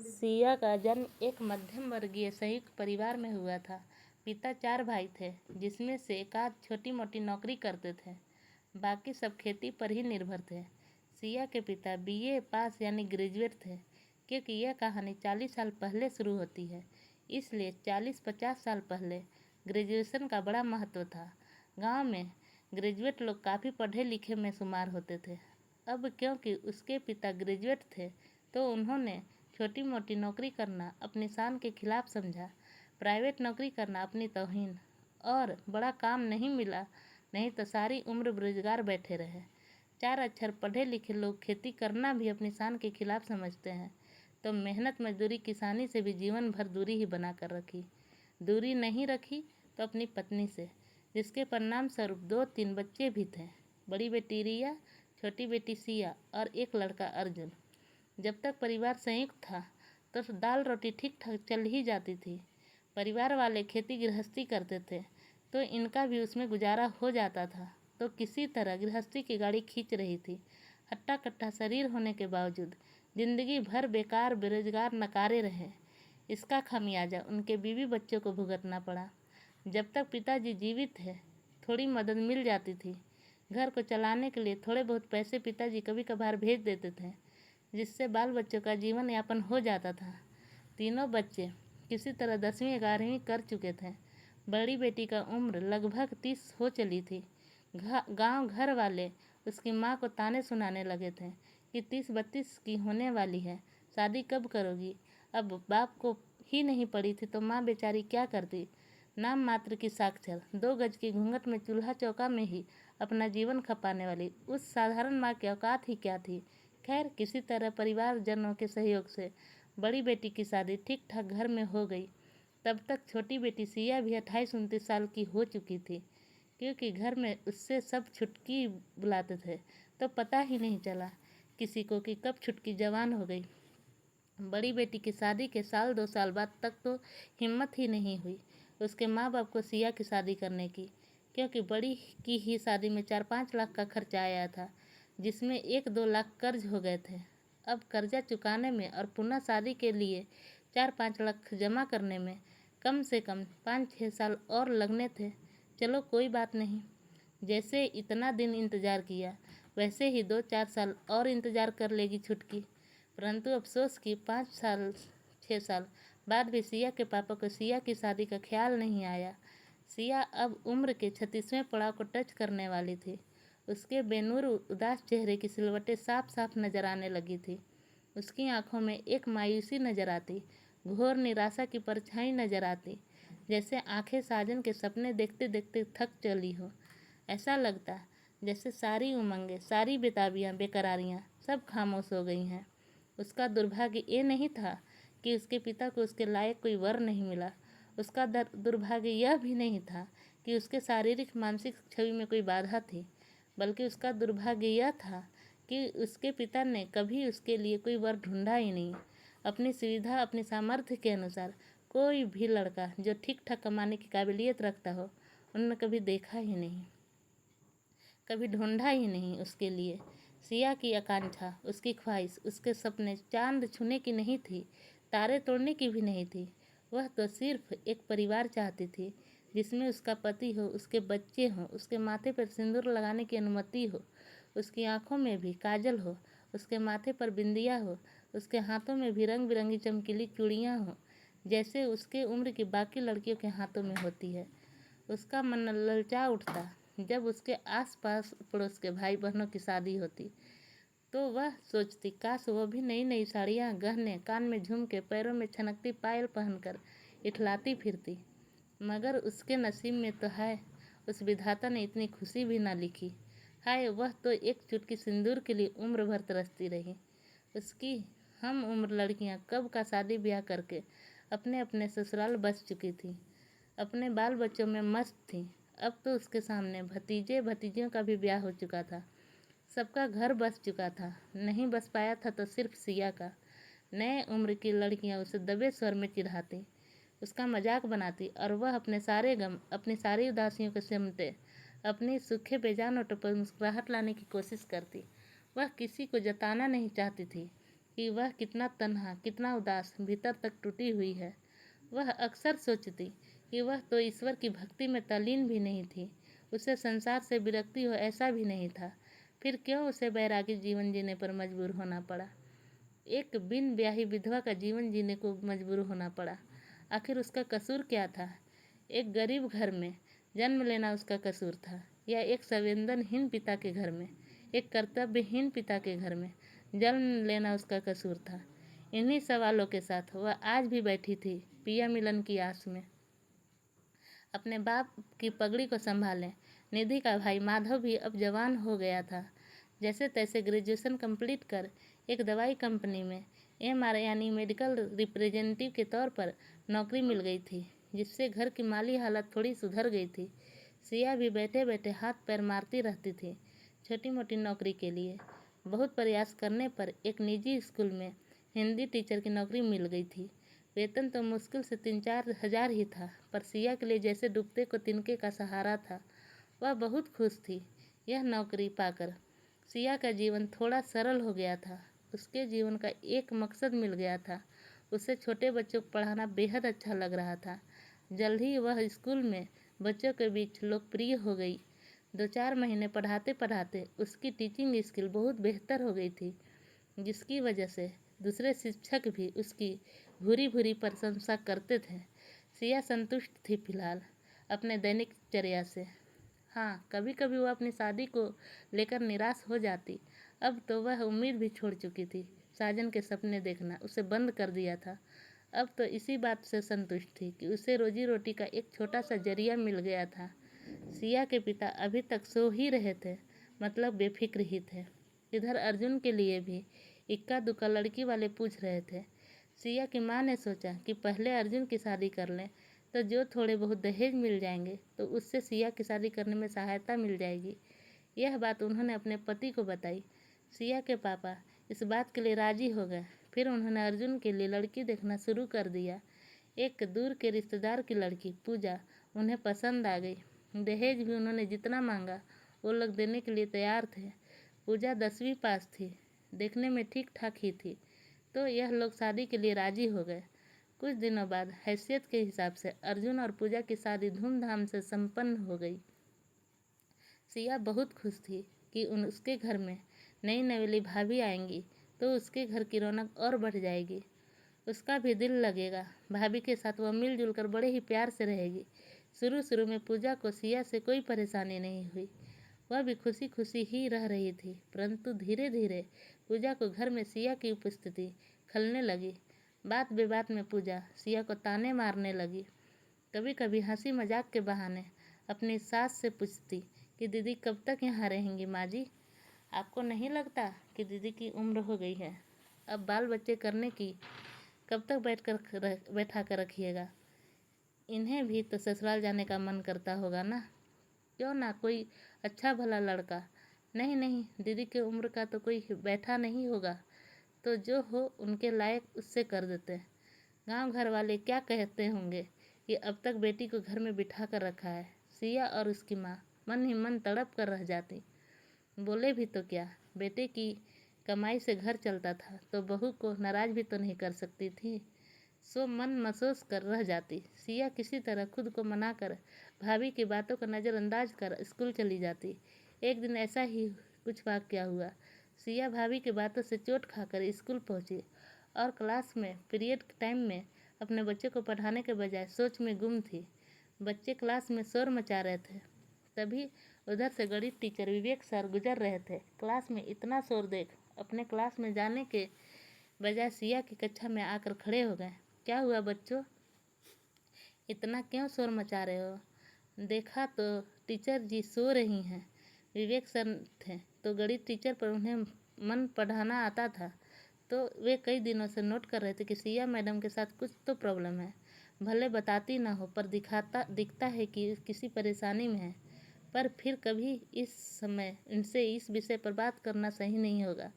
सिया का जन्म एक मध्यम वर्गीय संयुक्त परिवार में हुआ था। पिता 4 भाई थे, जिसमें से एक आध छोटी मोटी नौकरी करते थे, बाकी सब खेती पर ही निर्भर थे। सिया के पिता बीए पास यानी ग्रेजुएट थे। क्योंकि यह कहानी 40 साल पहले शुरू होती है, इसलिए 40-50 साल पहले ग्रेजुएशन का बड़ा महत्व था। गांव में ग्रेजुएट लोग काफ़ी पढ़े लिखे में शुमार होते थे। अब क्योंकि उसके पिता ग्रेजुएट थे, तो उन्होंने छोटी मोटी नौकरी करना अपनी शान के खिलाफ समझा। प्राइवेट नौकरी करना अपनी तौहीन, और बड़ा काम नहीं मिला नहीं तो सारी उम्र बेरोजगार बैठे रहे। 4 अक्षर पढ़े लिखे लोग खेती करना भी अपनी शान के खिलाफ समझते हैं, तो मेहनत मजदूरी किसानी से भी जीवन भर दूरी ही बना कर रखी। दूरी नहीं रखी तो अपनी पत्नी से, जिसके परिणाम स्वरूप 2-3 बच्चे भी थे। बड़ी बेटी रिया, छोटी बेटी सिया और एक लड़का अर्जुन। जब तक परिवार संयुक्त था तो दाल रोटी ठीक ठाक चल ही जाती थी। परिवार वाले खेती गृहस्थी करते थे, तो इनका भी उसमें गुजारा हो जाता था। तो किसी तरह गृहस्थी की गाड़ी खींच रही थी। हट्टा कट्टा शरीर होने के बावजूद जिंदगी भर बेकार बेरोजगार नकारे रहे। इसका खमियाजा उनके बीवी बच्चों को भुगतना पड़ा। जब तक पिताजी जीवित थे, थोड़ी मदद मिल जाती थी। घर को चलाने के लिए थोड़े बहुत पैसे पिताजी कभी कभार भेज देते थे, जिससे बाल बच्चों का जीवन यापन हो जाता था। तीनों बच्चे किसी तरह 10वीं 11वीं कर चुके थे। बड़ी बेटी का उम्र लगभग 30 हो चली थी। गांव घर वाले उसकी माँ को ताने सुनाने लगे थे कि 30-32 की होने वाली है, शादी कब करोगी। अब बाप को ही नहीं पड़ी थी तो माँ बेचारी क्या करती। नाम मात्र की साक्षर 2 गज की घूंघट में चूल्हा चौका में ही अपना जीवन खपाने वाली उस साधारण माँ की औकात ही क्या थी। खैर, किसी तरह परिवारजनों के सहयोग से बड़ी बेटी की शादी ठीक ठाक घर में हो गई। तब तक छोटी बेटी सिया भी 28-29 साल की हो चुकी थी। क्योंकि घर में उससे सब छुटकी बुलाते थे, तो पता ही नहीं चला किसी को कि कब छुटकी जवान हो गई। बड़ी बेटी की शादी के 1-2 साल बाद तक तो हिम्मत ही नहीं हुई उसके माँ बाप को सिया की शादी करने की। क्योंकि बड़ी की ही शादी में 4-5 लाख का खर्चा आया था, जिसमें 1-2 लाख कर्ज हो गए थे। अब कर्जा चुकाने में और पुनः शादी के लिए 4-5 लाख जमा करने में कम से कम 5-6 साल और लगने थे। चलो कोई बात नहीं, जैसे इतना दिन इंतज़ार किया वैसे ही 2-4 साल और इंतज़ार कर लेगी छुटकी। परंतु अफसोस कि 5-6 साल बाद भी सिया के पापा को सिया की शादी का ख्याल नहीं आया। सिया अब उम्र के 36वें पड़ाव को टच करने वाली थी। उसके बेनूर उदास चेहरे की सिलवटें साफ साफ नजर आने लगी थी। उसकी आंखों में एक मायूसी नजर आती, घोर निराशा की परछाई नजर आती, जैसे आंखें साजन के सपने देखते देखते थक चली हो। ऐसा लगता जैसे सारी उमंगें, सारी बेताबियाँ, बेकरारियाँ सब खामोश हो गई हैं। उसका दुर्भाग्य ये नहीं था कि उसके पिता को उसके लायक कोई वर नहीं मिला। उसका दुर्भाग्य यह भी नहीं था कि उसके शारीरिक मानसिक छवि में कोई बाधा थी, बल्कि उसका दुर्भाग्य यह था कि उसके पिता ने कभी उसके लिए कोई वर ढूंढा ही नहीं। अपनी सुविधा, अपनी सामर्थ्य के अनुसार कोई भी लड़का जो ठीक ठाक कमाने की काबिलियत रखता हो, उन्होंने कभी देखा ही नहीं, कभी ढूंढा ही नहीं उसके लिए। सिया की आकांक्षा, उसकी ख्वाहिश, उसके सपने चांद छूने की नहीं थी, तारे तोड़ने की भी नहीं थी। वह तो सिर्फ एक परिवार चाहती थी जिसमें उसका पति हो, उसके बच्चे हों, उसके माथे पर सिंदूर लगाने की अनुमति हो, उसकी आंखों में भी काजल हो, उसके माथे पर बिंदिया हो, उसके हाथों में भी रंग बिरंगी चमकीली चूड़ियाँ हों, जैसे उसके उम्र की बाकी लड़कियों के हाथों में होती है। उसका मन ललचा उठता जब उसके आसपास पड़ोस के भाई बहनों की शादी होती, तो वह सोचती काश वो भी नई नई साड़ियाँ, गहने, कान में झुमके, पैरों में छनकती पायल पहनकर इठलाती फिरती। मगर उसके नसीब में तो है, उस विधाता ने इतनी खुशी भी ना लिखी। हाय, वह तो एक चुटकी सिंदूर के लिए उम्र भर तरसती रही। उसकी हम उम्र लड़कियां कब का शादी ब्याह करके अपने अपने ससुराल बस चुकी थी, अपने बाल बच्चों में मस्त थी। अब तो उसके सामने भतीजे भतीजियों का भी ब्याह हो चुका था, सबका घर बस चुका था। नहीं बस पाया था तो सिर्फ सिया का। नए उम्र की लड़कियां उसे दबे स्वर में चिढ़ाती, उसका मजाक बनाती, और वह अपने सारे गम, अपनी सारी उदासियों को सिमटे अपनी सूखे बेजान होठों पर मुस्कुराहट लाने की कोशिश करती। वह किसी को जताना नहीं चाहती थी कि वह कितना तन्हा, कितना उदास, भीतर तक टूटी हुई है। वह अक्सर सोचती कि वह तो ईश्वर की भक्ति में तल्लीन भी नहीं थी, उसे संसार से विरक्ति हो ऐसा भी नहीं था, फिर क्यों उसे बैरागी जीवन जीने पर मजबूर होना पड़ा। एक बिन ब्याही विधवा का जीवन जीने को मजबूर होना पड़ा। आखिर उसका कसूर क्या था? एक गरीब घर में जन्म लेना उसका कसूर था, या एक संवेदनहीन पिता के घर में, एक कर्तव्यहीन पिता के घर में जन्म लेना उसका कसूर था? इन्हीं सवालों के साथ वह आज भी बैठी थी, पिया मिलन की आस में। अपने बाप की पगड़ी को संभालें। निधि का भाई माधव भी अब जवान हो गया था। जैसे तैसे ग्रेजुएशन कंप्लीट कर एक दवाई कंपनी में MR यानी मेडिकल रिप्रेजेंटेटिव के तौर पर नौकरी मिल गई थी, जिससे घर की माली हालत थोड़ी सुधर गई थी। सिया भी बैठे बैठे हाथ पैर मारती रहती थी छोटी मोटी नौकरी के लिए। बहुत प्रयास करने पर एक निजी स्कूल में हिंदी टीचर की नौकरी मिल गई थी। वेतन तो मुश्किल से 3-4 हजार ही था, पर सिया के लिए जैसे डूबते को तिनके का सहारा था। वह बहुत खुश थी यह नौकरी पाकर। सिया का जीवन थोड़ा सरल हो गया था। उसके जीवन का एक मकसद मिल गया था। उसे छोटे बच्चों को पढ़ाना बेहद अच्छा लग रहा था। जल्द ही वह स्कूल में बच्चों के बीच लोकप्रिय हो गई। 2-4 महीने पढ़ाते पढ़ाते उसकी टीचिंग स्किल बहुत बेहतर हो गई थी, जिसकी वजह से दूसरे शिक्षक भी उसकी भूरी भूरी प्रशंसा करते थे। सिया संतुष्ट थी फिलहाल अपने दैनिक चर्या से। हाँ, कभी कभी वह अपनी शादी को लेकर निराश हो जाती। अब तो वह उम्मीद भी छोड़ चुकी थी। साजन के सपने देखना उसे बंद कर दिया था। अब तो इसी बात से संतुष्ट थी कि उसे रोजी रोटी का एक छोटा सा जरिया मिल गया था। सिया के पिता अभी तक सो ही रहे थे, मतलब बेफिक्र ही थे। इधर अर्जुन के लिए भी इक्का दुक्का लड़की वाले पूछ रहे थे। सिया की माँ ने सोचा कि पहले अर्जुन की शादी कर लें, तो जो थोड़े बहुत दहेज मिल जाएंगे तो उससे सिया की शादी करने में सहायता मिल जाएगी। यह बात उन्होंने अपने पति को बताई। सिया के पापा इस बात के लिए राजी हो गए। फिर उन्होंने अर्जुन के लिए लड़की देखना शुरू कर दिया। एक दूर के रिश्तेदार की लड़की पूजा उन्हें पसंद आ गई। दहेज भी उन्होंने जितना मांगा वो लोग देने के लिए तैयार थे। पूजा 10वीं पास थी, देखने में ठीक ठाक ही थी, तो यह लोग शादी के लिए राजी हो गए। कुछ दिनों बाद हैसियत के हिसाब से अर्जुन और पूजा की शादी धूमधाम से संपन्न हो गई। सिया बहुत खुश थी कि उसके घर में नई नवेली भाभी आएंगी तो उसके घर की रौनक और बढ़ जाएगी। उसका भी दिल लगेगा। भाभी के साथ वह मिलजुल कर बड़े ही प्यार से रहेगी। शुरू शुरू में पूजा को सिया से कोई परेशानी नहीं हुई। वह भी खुशी खुशी ही रह रही थी, परंतु धीरे धीरे पूजा को घर में सिया की उपस्थिति खलने लगी। बात बेबात में पूजा सिया को ताने मारने लगी। कभी कभी हंसी मजाक के बहाने अपनी सास से पूछती कि दीदी कब तक यहाँ रहेंगी माँ जी? आपको नहीं लगता कि दीदी की उम्र हो गई है? अब बाल बच्चे करने की कब तक बैठा कर रखिएगा? इन्हें भी तो ससुराल जाने का मन करता होगा ना? क्यों ना कोई अच्छा भला लड़का। नहीं नहीं, दीदी की उम्र का तो कोई बैठा नहीं होगा, तो जो हो उनके लायक उससे कर देते। गांव घर वाले क्या कहते होंगे कि अब तक बेटी को घर में बिठा कर रखा है। सिया और उसकी माँ मन ही मन तड़प कर रह जाती। बोले भी तो क्या, बेटे की कमाई से घर चलता था, तो बहू को नाराज भी तो नहीं कर सकती थी। सो मन महसूस कर रह जाती। सिया किसी तरह खुद को मनाकर भाभी की बातों को नज़रअंदाज कर स्कूल चली जाती। एक दिन ऐसा ही कुछ वाक़या हुआ। सिया भाभी की बातों से चोट खाकर स्कूल पहुंची और क्लास में पीरियड टाइम में अपने बच्चे को पढ़ाने के बजाय सोच में गुम थी। बच्चे क्लास में शोर मचा रहे थे। तभी उधर से गणित टीचर विवेक सर गुजर रहे थे। क्लास में इतना शोर देख अपने क्लास में जाने के बजाय सिया की कक्षा में आकर खड़े हो गए। क्या हुआ बच्चों, इतना क्यों शोर मचा रहे हो? देखा तो टीचर जी सो रही हैं। विवेक सर थे तो गणित टीचर पर उन्हें मन पढ़ाना आता था, तो वे कई दिनों से नोट कर रहे थे कि सिया मैडम के साथ कुछ तो प्रॉब्लम है। भले बताती ना हो, पर दिखता है कि किसी परेशानी में है। पर फिर कभी इस समय इनसे इस विषय पर बात करना सही नहीं होगा।